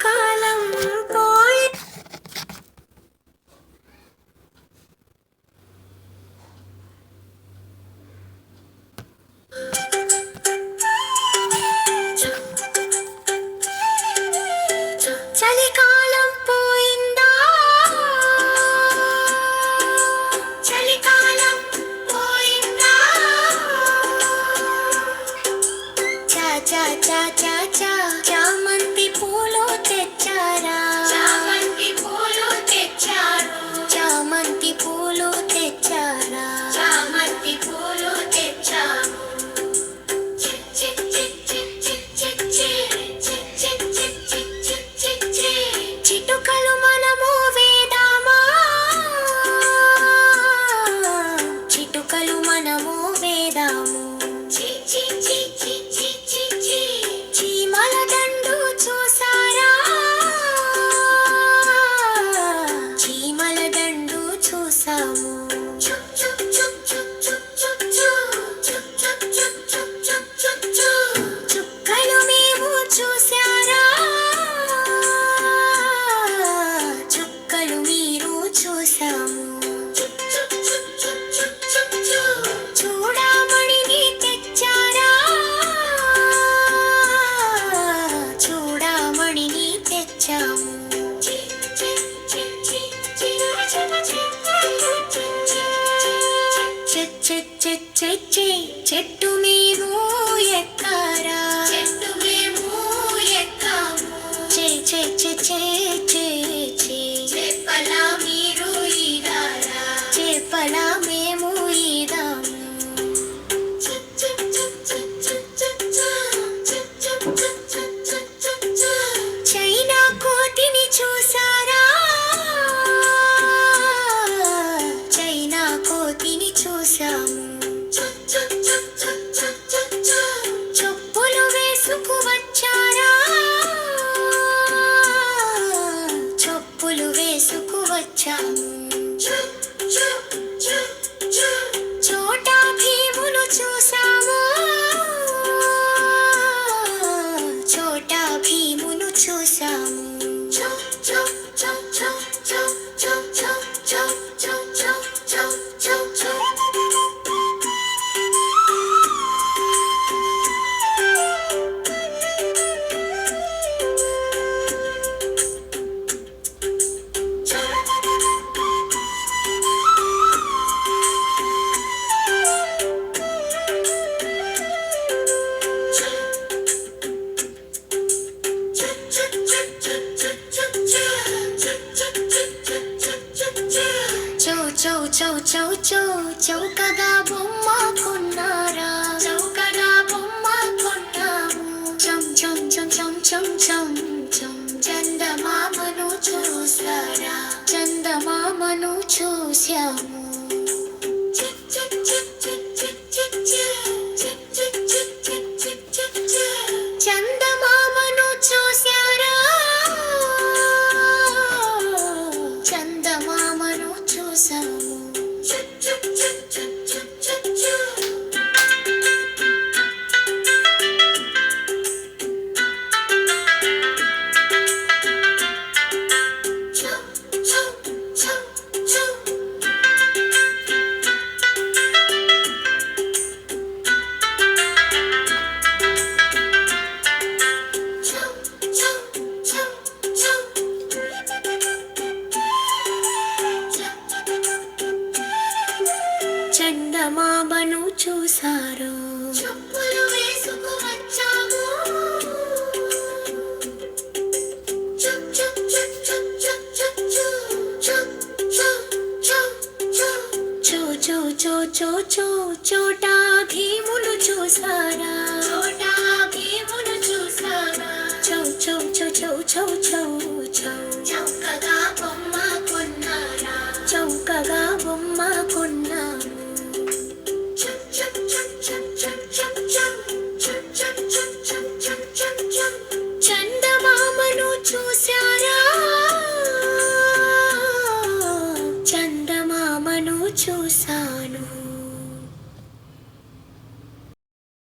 కాలం పోయి చలికాలం పోయిందా చలికాలం పోయిందా చా చా చా చా చా చామంతి పూలు తెచ్చారా చామంతి పూలు తెచ్చారు చామంతి పూలు తెచ్చారా చామంతి పూలు తెచ్చారు చిటుకలు మనము వేదామా చిటుకలు మనము వేదాము చీమల దండు చూసారా చీమల దండు చూసాము చుక్కలు మేము చూసారా చుక్కలు మీరు చూసాము చూడామణిని తెచ్చారా చూడామణిని తెచ్చాము చెట్టు మేము ఎక్కారా చెట్టు మేము ఎక్కాము చెప్పలా మీరు ఈదారా చెప్పలా మేము ఈదాము చైనా కోతిని చూసారా చైనా కోతిని చూసాము చెప్పులు వేసుకు వచ్చారా చెప్పులు వేసుకు వచ్చాము చోటా భీమును చూసాము చోటా భీమును చూసాము చౌకగా బొమ్మ కొన్నారా చౌకగా బొమ్మ కొన్నాము చం చం చం చం చం చం చం చందమామను చూసారా చందమామను చూసాము చందమామను చూసారా చందమామను చూసాము చందమామను చూసారు చెప్పులు వేసుకు